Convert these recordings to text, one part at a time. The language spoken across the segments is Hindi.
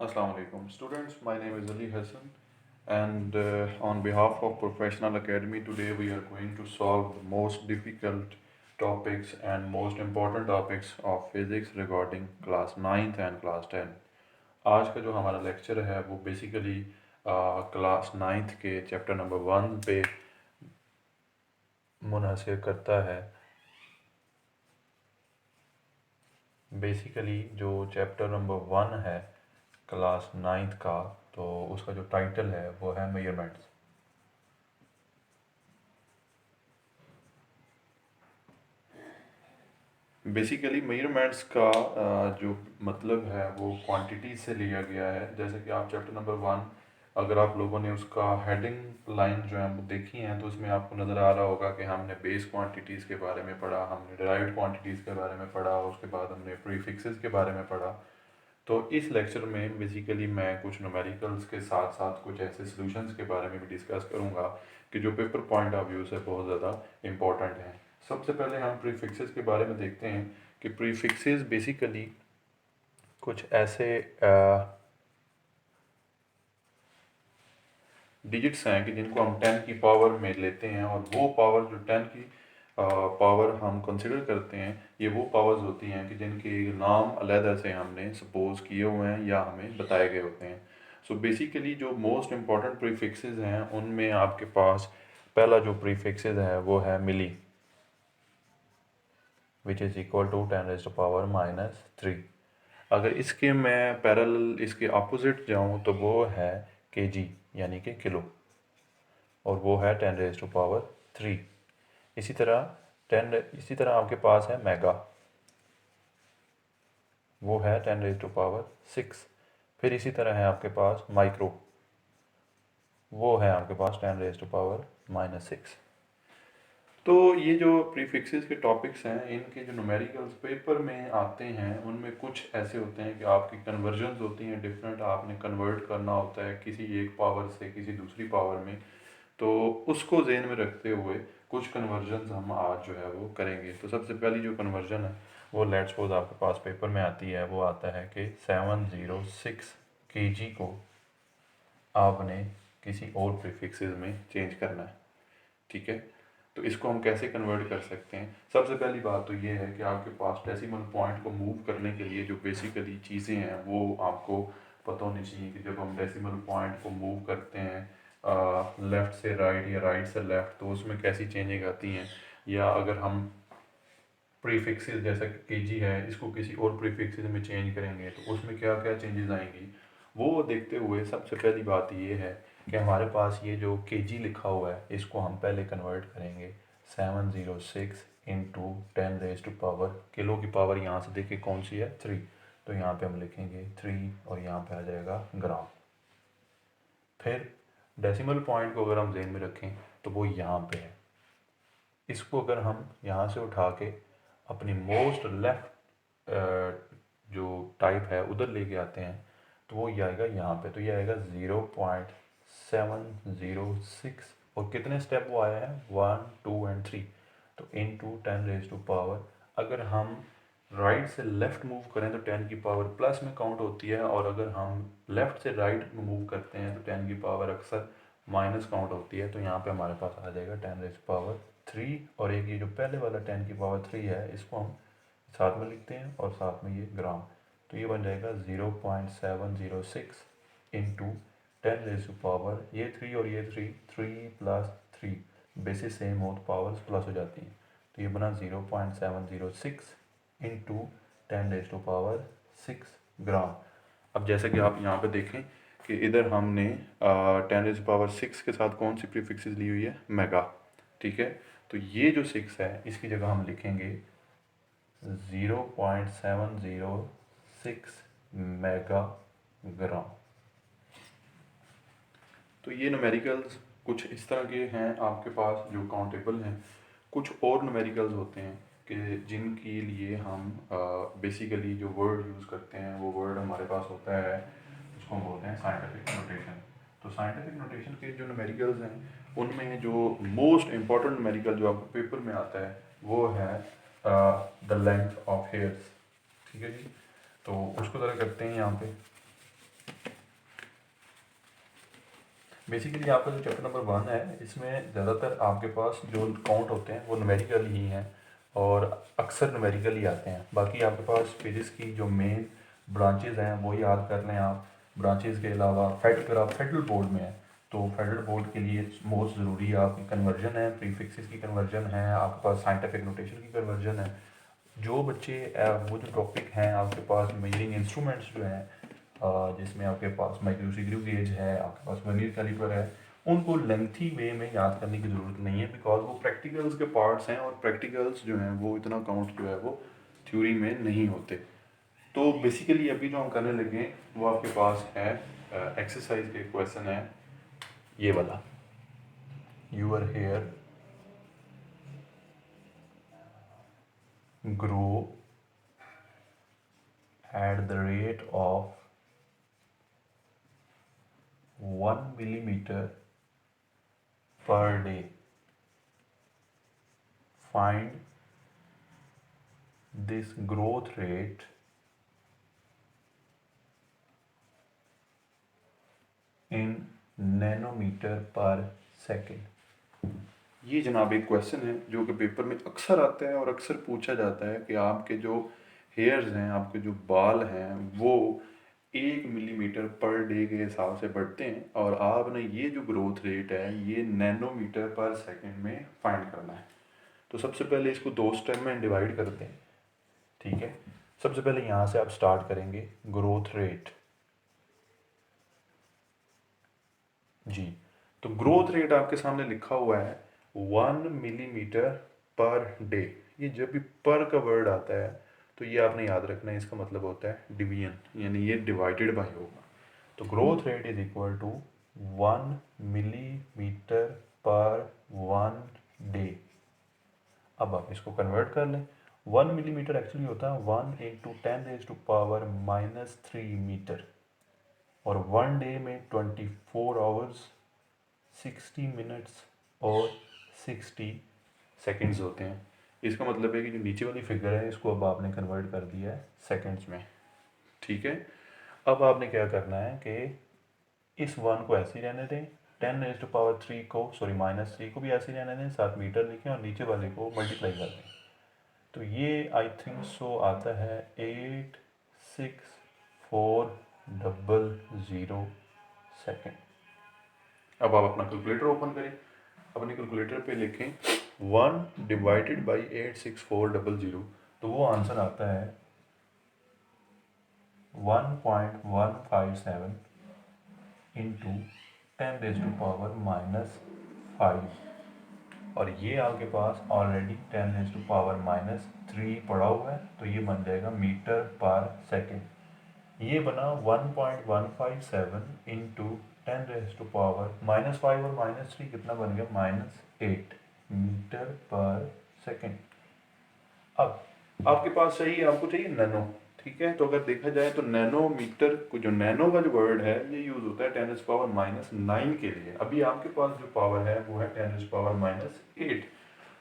Assalamu alaikum. Students, my name is Ali Hassan, and on behalf of Professional Academy, today we are going to solve the most difficult topics and most important topics of physics regarding class 9th and class 10. आज का जो हमारा लेक्चर है वो बेसिकली क्लास 9th के चैप्टर नंबर 1 पे मुनहसर करता है। बेसिकली जो चैप्टर नंबर 1 है क्लास 9th का, तो उसका जो टाइटल है वो है मेजरमेंट्स। बेसिकली मेजरमेंट्स का जो मतलब है वो क्वांटिटी से लिया गया है। जैसे कि आप चैप्टर नंबर 1 अगर आप लोगों ने उसका हेडिंग लाइन जो है वो देखी है तो उसमें आपको नज़र आ रहा होगा कि हमने बेस क्वांटिटीज़ के बारे में पढ़ा, हमने डिराइव्ड क्वांटिटीज़ के बारे में पढ़ा, उसके बाद हमने प्रीफिक्सेस के बारे में पढ़ा। तो इस लेक्चर में बेसिकली मैं कुछ न्यूमेरिकल्स के साथ साथ कुछ ऐसे सॉल्यूशंस के बारे में भी डिस्कस करूंगा कि जो पेपर पॉइंट ऑफ व्यू से बहुत ज़्यादा इंपॉर्टेंट हैं। सबसे पहले हम प्रीफिक्सेस के बारे में देखते हैं कि प्रीफिक्सेस बेसिकली कुछ ऐसे डिजिट्स हैं कि जिनको हम 10 की पावर में लेते हैं, और वो पावर जो 10 की पावर हम कंसिडर करते हैं, ये वो पावर्स होती हैं कि जिनके नाम अलहदा से हमने सपोज किए हुए हैं या हमें बताए गए होते हैं। सो बेसिकली जो मोस्ट इम्पॉर्टेंट प्रीफिक्सेस हैं उनमें आपके पास पहला जो प्रीफिक्सेस है वो है मिली, विच इज़ इक्वल टू 10⁻³ अगर इसके मैं पैरेलल इसके अपोजिट जाऊं तो वो है केजी यानी कि किलो, और वो है 10⁻³ इसी तरह आपके पास है मेगा, वो है 10⁻⁶। फिर इसी तरह है आपके पास माइक्रो, वो है आपके पास 10⁻⁻⁻⁶। तो ये जो प्रीफिक्सेस के टॉपिक्स हैं इनके जो न्यूमेरिकल्स पेपर में आते हैं उनमें कुछ ऐसे होते हैं कि आपकी कन्वर्जन्स होती हैं डिफरेंट, आपने कन्वर्ट करना होता है किसी एक पावर से किसी दूसरी पावर में। तो उसको जेहन में रखते हुए कुछ कन्वर्जन्स हम आज जो है वो करेंगे। तो सबसे पहली जो कन्वर्जन है वो लेट्स सपोज आपके पास पेपर में आती है, वो आता है कि 706 kg को आपने किसी और प्रीफिक्सेस में चेंज करना है। ठीक है, तो इसको हम कैसे कन्वर्ट कर सकते हैं? सबसे पहली बात तो ये है कि आपके पास डेसिमल पॉइंट को मूव करने के लिए जो बेसिकली चीज़ें हैं वो आपको पता होनी चाहिए कि जब हम डेसिमल पॉइंट को मूव करते हैं लेफ़्ट से राइट या राइट से लेफ़्ट तो उसमें कैसी चेंजेस आती हैं, या अगर हम प्रीफिक्सेस जैसा कि केजी है इसको किसी और प्रीफिक्सेस में चेंज करेंगे तो उसमें क्या क्या चेंजेस आएंगी, वो देखते हुए सबसे पहली बात ये है कि हमारे पास ये जो केजी लिखा हुआ है इसको हम पहले कन्वर्ट करेंगे 706 इंटू 10⁻⁻, किलो की पावर यहाँ से देखिए कौन सी है 3, तो यहाँ पे हम लिखेंगे 3 और यहाँ पे आ जाएगा ग्राम। फिर डेसिमल पॉइंट को अगर हम जेहन में रखें तो वो यहाँ पे है, इसको अगर हम यहाँ से उठा के अपनी मोस्ट लेफ्ट जो टाइप है उधर लेके आते हैं तो वो ये आएगा यहाँ पे, तो ये आएगा 0.706। और कितने स्टेप वो आया है 1 2 एंड 3, तो इंटू 10⁻⁻। अगर हम राइट से लेफ़्ट मूव करें तो 10 की पावर प्लस में काउंट होती है, और अगर हम लेफ़्ट से राइट में मूव करते हैं तो 10 की पावर अक्सर माइनस काउंट होती है। तो यहाँ पे हमारे पास आ जाएगा 10⁻3, और एक ये जो पहले वाला 10 की पावर 3 है इसको हम साथ में लिखते हैं और साथ में ये ग्राम, तो ये बन जाएगा 0.706 इंटू 10⁻, ये 3 और ये 3, 3 + 3 बेसिस सेम हो तो पावर्स प्लस हो जाती हैं, तो ये बना 0.706 इंटू 10⁻6 ग्राम। अब जैसे कि आप यहाँ पे देखें कि इधर हमने 10⁻6 के साथ कौन सी प्रीफिक्सेस ली हुई है मेगा। ठीक है, तो ये जो 6 है इसकी जगह हम लिखेंगे 0.706 मेगा ग्राम। तो ये न्यूमेरिकल्स कुछ इस तरह के हैं आपके पास जो काउंटेबल हैं। कुछ और न्यूमेरिकल्स होते हैं कि जिनके लिए हम बेसिकली जो वर्ड यूज़ करते हैं वो वर्ड हमारे पास होता है, उसको हम बोलते हैं साइंटिफिक नोटेशन। तो साइंटिफिक नोटेशन के जो न्यूमेरिकल्स हैं उनमें जो मोस्ट इम्पॉर्टेंट न्यूमेरिकल जो आपको पेपर में आता है वो है द लेंथ ऑफ हेयर्स। ठीक है जी, तो उसको ज़रा करते हैं यहाँ पे। बेसिकली आपका जो चैप्टर नंबर 1 है इसमें ज़्यादातर आपके पास जो काउंट होते हैं वो न्यूमेरिकल ही हैं और अक्सर न्यूमेरिकल ही आते हैं। बाकी आपके पास फिजिक्स की जो मेन ब्रांचेज हैं वो याद कर लें आप। ब्रांचेज के अलावा फेडरल आप फेडरल बोर्ड में है तो फेडरल बोर्ड के लिए मोस्ट ज़रूरी आपकी कन्वर्जन है, प्रीफिक्सेस की कन्वर्जन है, आपके पास साइंटिफिक नोटेशन की कन्वर्जन है। जो बच्चे वो जो टॉपिक हैं आपके पास मेजरिंग इंस्ट्रूमेंट्स जो हैं जिसमें आपके पास माइक्रोस्क्रू गेज है, आपके पास वर्नियर कैलिपर है, उनको लेंथी वे में याद करने की ज़रूरत नहीं है बिकॉज वो प्रैक्टिकल्स के पार्ट्स हैं और प्रैक्टिकल्स जो हैं वो इतना काउंट जो है वो थ्योरी में नहीं होते। तो बेसिकली अभी जो हम करने लगे हैं वो आपके पास है एक्सरसाइज के क्वेश्चन है ये वाला, your hair grow at the rate of 1 millimeter per day. Find this growth rate in nanometer per second। ये जनाब एक क्वेश्चन है जो कि पेपर में अक्सर आता है और अक्सर पूछा जाता है कि आपके जो हेयर्स हैं, आपके जो बाल हैं वो 1 मिलीमीटर पर डे के हिसाब से बढ़ते हैं और आपने ये जो ग्रोथ रेट है ये नैनोमीटर पर सेकंड में फाइंड करना है। तो सबसे पहले इसको 2 स्टेप में डिवाइड करते हैं, ठीक है। सबसे पहले यहाँ से आप स्टार्ट करेंगे ग्रोथ रेट जी। तो ग्रोथ रेट आपके सामने लिखा हुआ है 1 मिलीमीटर पर डे। ये जब भी पर का वर्ड आता है तो ये आपने याद रखना है, इसका मतलब होता है डिवीजन, यानी ये डिवाइडेड बाय होगा। तो growth rate is equal to 1 millimetre पर 1 डे। अब आप इसको कन्वर्ट कर लें। 1 मिलीमीटर एक्चुअली होता है 1 इंटू 10⁻³ मीटर और 1 डे में 24 आवर्स 60 मिनट्स और 60 सेकंड्स होते हैं। इसका मतलब है कि जो नीचे वाली फिगर है इसको अब आपने कन्वर्ट कर दिया है सेकंड्स में, ठीक है। अब आपने क्या करना है कि इस 1 को ऐसे ही रहने दें, 10⁻³ को -3 को भी ऐसे ही रहने दें, साथ मीटर लिखें और नीचे वाले को मल्टीप्लाई कर दें। तो ये आई थिंक सो आता है 86400 सेकेंड। अब आप अपना कैलकुलेटर ओपन करें, अपने कैलकुलेटर पे लिखें 1 डिवाइडेड बाई 86400, तो वो आंसर आता है 1.157 इंटू 10⁻⁻5 और ये आपके पास ऑलरेडी 10⁻⁻3 पड़ा हुआ है तो ये बन जाएगा मीटर पर सेकेंड। ये बना 1.157 इंटू 10⁻⁻5 और -3 कितना बन गया -8 मीटर पर सेकेंड। अब आपके पास चाहिए, आपको चाहिए नैनो, ठीक है। तो अगर देखा जाए तो नैनोमीटर को, जो नैनो का जो वर्ड है ये यूज होता है 10⁻⁻9 के लिए। अभी आपके पास जो पावर है वो है 10⁻⁻8,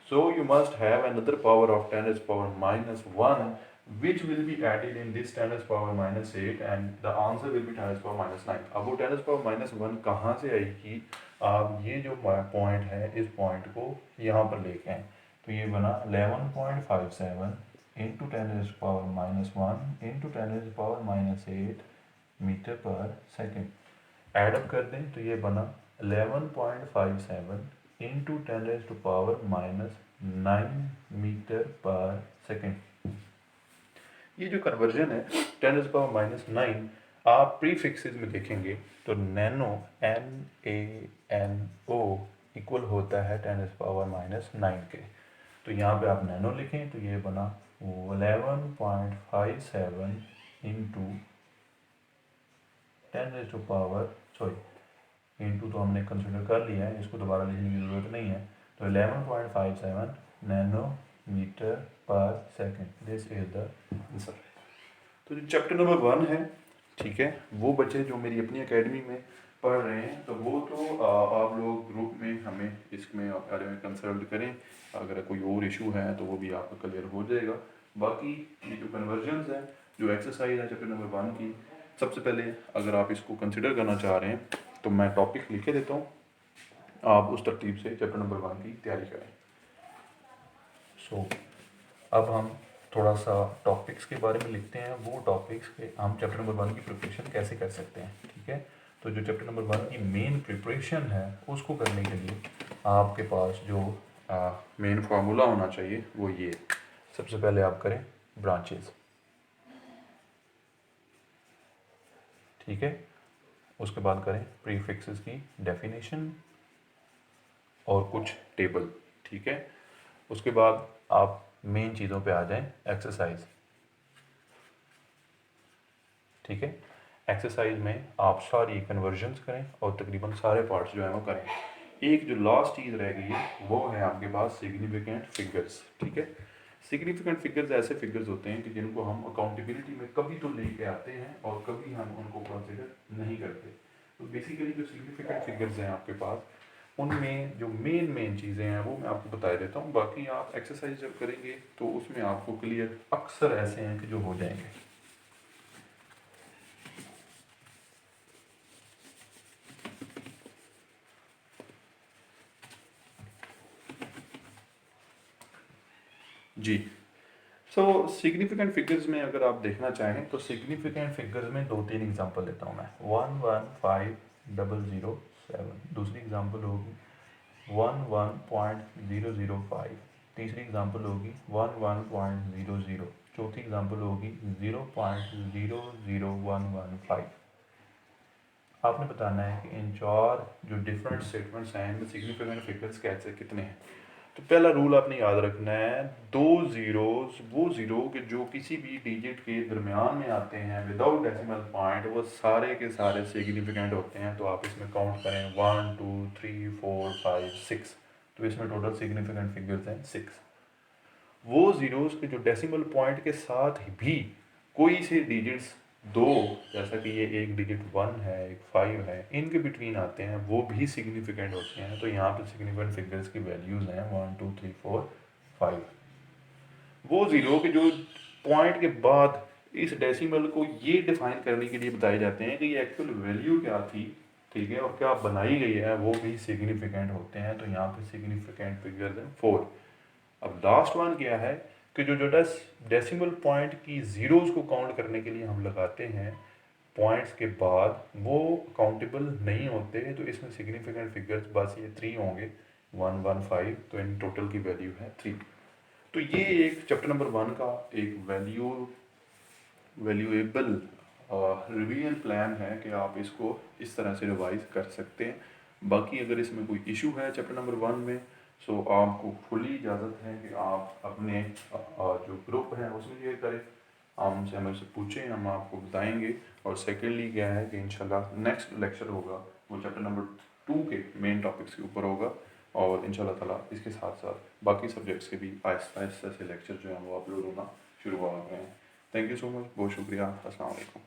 so you must have another power of 10⁻⁻1 which will be added in this 10⁻⁻8 and the answer will be 10⁻⁻9। अब वो 10⁻⁻1 कहाँ से आएगी, आप ये जो पॉइंट है इस पॉइंट को यहाँ पर लेके आए तो ये बना 11.57 इंटू 10⁻⁻1 इंटू 10⁻⁻8 मीटर पर सेकेंड। एडअप कर दें तो ये बना 11.57 इंटू 10⁻⁻9 मीटर पर सेकेंड। ये जो कन्वर्जन है 10⁻⁻9 आप प्रीफिक्सेस में देखेंगे तो नैनो NaNO इक्वल होता है 10⁻⁻9 के। तो यहाँ पे आप नैनो लिखें तो ये बना 11.57 इंटू 10⁻, इंटू तो हमने कंसिडर कर लिया है, इसको दोबारा लिखने की ज़रूरत नहीं है। तो 11.57 नैनोमीटर पर second, this is the answer. तो जो चैप्टर नंबर 1 है, ठीक है, वो बच्चे जो मेरी अपनी एकेडमी में पढ़ रहे हैं तो वो तो आप लोग ग्रुप में हमें इसमें बारे में कंसल्ट करें। अगर कोई और इशू है तो वो भी आपका क्लियर हो जाएगा। बाकी ये जो कन्वर्जन्स है, जो एक्सरसाइज है चैप्टर नंबर 1 की, सबसे पहले अगर आप इसको कंसिडर करना चाह रहे हैं तो मैं टॉपिक लिखे देता हूँ, आप उस तरतीब से चैप्टर नंबर 1 की तैयारी करें। अब हम थोड़ा सा टॉपिक्स के बारे में लिखते हैं, वो टॉपिक्स के हम चैप्टर नंबर 1 की प्रिपरेशन कैसे कर सकते हैं, ठीक है। तो जो चैप्टर नंबर 1 की मेन प्रिपरेशन है उसको करने के लिए आपके पास जो मेन फार्मूला होना चाहिए वो ये, सबसे पहले आप करें ब्रांचेस, ठीक है। उसके बाद करें प्रीफिक्सेस की डेफिनेशन और कुछ टेबल, ठीक है। उसके बाद आप मेन चीज़ों पे आ जाएं, एक्सरसाइज, ठीक है। एक्सरसाइज में आप सारी कन्वर्जन्स करें और तकरीबन सारे पार्ट्स जो हैं वो करें। एक जो लास्ट चीज़ रह गई है वो है आपके पास सिग्निफिकेंट फिगर्स, ठीक है। सिग्निफिकेंट फिगर्स ऐसे फिगर्स होते हैं कि जिनको हम अकाउंटेबिलिटी में कभी तो लेके आते हैं और कभी हम उनको कंसिडर नहीं करते। तो बेसिकली जो सिग्निफिकेंट फिगर्स हैं आपके पास, उनमें जो मेन चीज़ें हैं वो मैं आपको बता देता हूँ। बाकी आप एक्सरसाइज जब करेंगे तो उसमें आपको क्लियर अक्सर ऐसे हैं कि जो हो जाएंगे। जी, सो सिग्निफिकेंट फिगर्स में अगर आप देखना चाहें तो सिग्निफिकेंट फिगर्स में 2-3 एग्जांपल देता हूँ मैं। 115007, दूसरी एग्जांपल होगी 11.005, तीसरी एग्जांपल होगी 11.00, चौथी एग्जांपल होगी 0.00115। आपने बताना है कि इन चार जो डिफरेंट स्टेटमेंट्स हैं इनमें सिग्निफिकेंट फिगर्स कैसे कितने हैं। तो पहला रूल आपने याद रखना है, दो ज़ीरोज़ वो ज़ीरो के जो किसी भी डिजिट के दरमियान में आते हैं विदाउट डेसिमल पॉइंट, वो सारे के सारे सिग्निफिकेंट होते हैं। तो आप इसमें काउंट करें 1 2 3 4 5 6, तो इसमें टोटल सिग्निफिकेंट फिगर्स हैं 6। वो ज़ीरोज़ के जो डेसिमल पॉइंट के साथ भी कोई से डिजिट्स दो, जैसा कि ये एक डिजिट 1 है एक 5 है, इनके बिटवीन आते हैं, वो भी सिग्निफिकेंट होते हैं। तो यहाँ पे सिग्निफिकेंट फिगर्स की वैल्यूज़ हैं 1 2 3 4 5। वो ज़ीरो के जो पॉइंट के बाद इस डेसिमल को ये डिफाइन करने के लिए बताए जाते हैं कि ये एक्चुअल वैल्यू क्या थी, ठीक है, और क्या बनाई गई है, वो भी सिग्निफिकेंट होते हैं। तो यहाँ पे सिग्निफिकेंट फिगर्स हैं 4। अब लास्ट वन क्या है कि जो जो डेसिमल पॉइंट की ज़ीरोज़ को काउंट करने के लिए हम लगाते हैं पॉइंट्स के बाद, वो काउंटेबल नहीं होते। तो इसमें सिग्निफिकेंट फिगर्स बस ये 3 होंगे, 1 1 5, तो इन टोटल की वैल्यू है 3। तो ये एक चैप्टर नंबर 1 का एक वैल्यूएबल रिवीजन प्लान है कि आप इसको इस तरह से रिवाइज कर सकते हैं। बाकी अगर इसमें कोई इशू है चैप्टर नंबर 1 में, सो आपको फुली इजाज़त है कि आप अपने जो ग्रुप है उसमें शेयर करें, हमसे हमें पूछें, हम आपको बताएंगे। और सेकेंडली क्या है कि इंशाल्लाह नेक्स्ट लेक्चर होगा वो चैप्टर नंबर 2 के मेन टॉपिक्स के ऊपर होगा, और इंशाल्लाह ताला इसके साथ साथ बाकी सब्जेक्ट्स के भी आहिस्ता आहिस्ता से लेक्चर जो हैं वो अपलोड होना शुरू हो गए हैं। थैंक यू सो मच, बहुत शुक्रिया, अस्सलाम वालेकुम।